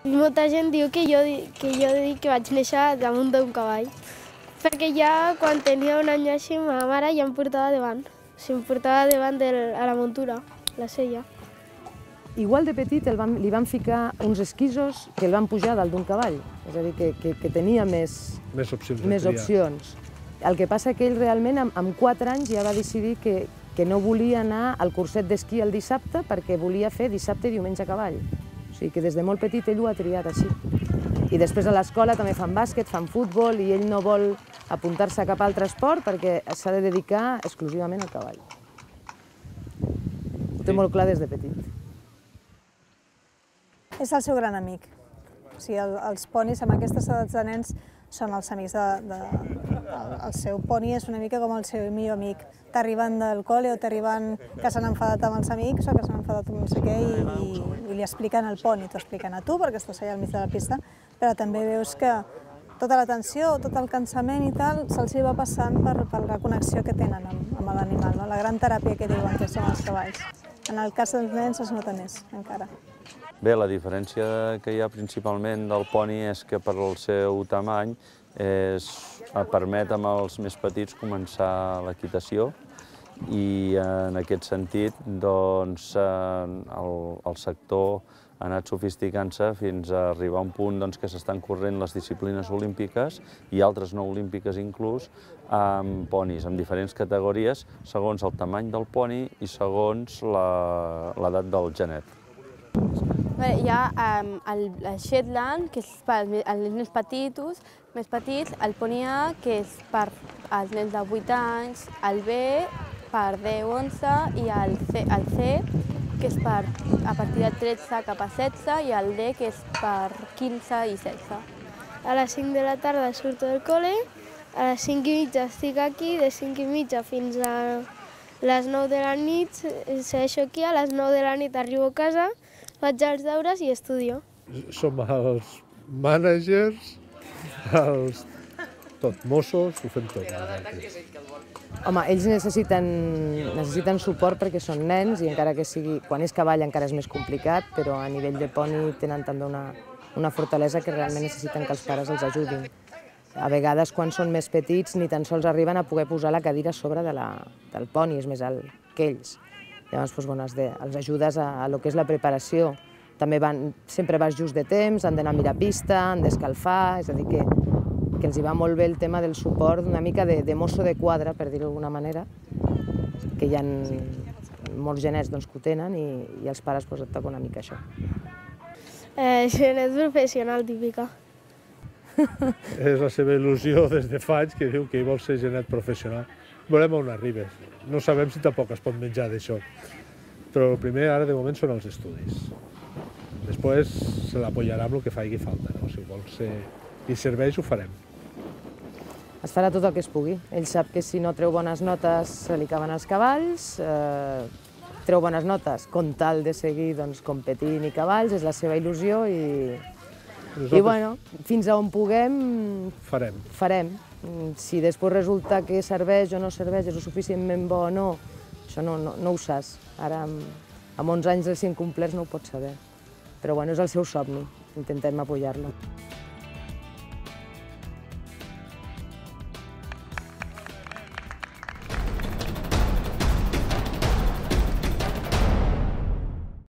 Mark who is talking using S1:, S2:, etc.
S1: Molta gent diu que jo dic que vaig néixer damunt d'un cavall, perquè ja quan tenia un any així, ma mare ja em portava davant. O sigui, em portava davant a la muntura, la sella.
S2: Igual de petit li van ficar uns esquisos que el van pujar dalt d'un cavall, és a dir, que tenia més opcions. El que passa que ell realment amb 4 anys ja va decidir que no volia anar al curset d'esquí el dissabte perquè volia fer dissabte i diumenge a cavall. O sigui que des de molt petit ell ho ha triat així. I després a l'escola també fan bàsquet, fan futbol i ell no vol apuntar-se a cap altre esport perquè s'ha de dedicar exclusivament al cavall. Ho té molt clar des de petit.
S3: És el seu gran amic. O sigui, els ponis amb aquestes edats de nens són els amics el seu poni és una mica com el seu millor amic. T'arriben del col·le o t'arriben que s'han enfadat amb els amics o que s'han enfadat amb no sé què i li expliquen el poni. T'ho expliquen a tu perquè estàs allà al mig de la pista, però també veus que tota la tensió, tot el cansament i tal, se'ls va passant per la connexió que tenen amb l'animal, la gran teràpia que diuen que són els cavalls. En el cas dels nens es nota més, encara.
S4: Bé, la diferència que hi ha principalment del poni és que per el seu tamany permet amb els més petits començar l'equitació i en aquest sentit doncs, el sector ha anat sofisticant-se fins a arribar a un punt doncs, que s'estan corrent les disciplines olímpiques i altres no olímpiques inclús amb ponis, amb diferents categories segons el tamany del poni i segons l'edat del genet.
S5: Hi ha el Shetland, que és per als nens petits, el poni A, que és per als nens de 8 anys, el B per 10-11 i el C, que és a partir de 13 cap a 16, i el D, que és per 15 i 16.
S1: A les 5 de la tarda surto del col·le, a les 5 i mitja estic aquí, de 5 i mitja fins a les 9 de la nit segueixo aquí, a les 9 de la nit arribo a casa, faig els deures i estudio.
S6: Som els mànagers, els Mossos, ho fem tot.
S2: Home, ells necessiten suport perquè són nens i encara que sigui, quan és cavall encara és més complicat, però a nivell de poni tenen també una fortalesa que realment necessiten que els pares els ajudin. A vegades, quan són més petits, ni tan sols arriben a poder posar la cadira a sobre del poni, és més alt que ells. Llavors, els ajudes a lo que és la preparació. També sempre vas just de temps, han d'anar a mirar pista, han d'escalfar, és a dir, que els hi va molt bé el tema del suport, una mica de mosso de quadre, per dir-ho d'alguna manera, que hi ha molts genets que ho tenen i els pares et toca una mica això.
S1: Genet professional, típica.
S6: És la seva il·lusió des de fa anys que diu que ell vol ser genet professional. Veurem on arribes. No sabem si tampoc es pot menjar d'això. Però el primer, ara, de moment, són els estudis. Després se l'apoyarà amb el que faci falta. Si vol ser i serveix, ho farem.
S2: Es farà tot el que es pugui. Ell sap que si no treu bones notes se li caben els cavalls, treu bones notes com tal de seguir competint i cavalls, és la seva il·lusió i bueno, fins a on puguem farem. Si després resulta que serveix o no serveix, és suficientment bo o no, això no ho saps. Ara, amb 11 anys recient complerts, no ho pots saber. Però bueno, és el seu somni, intentem apoyar-lo.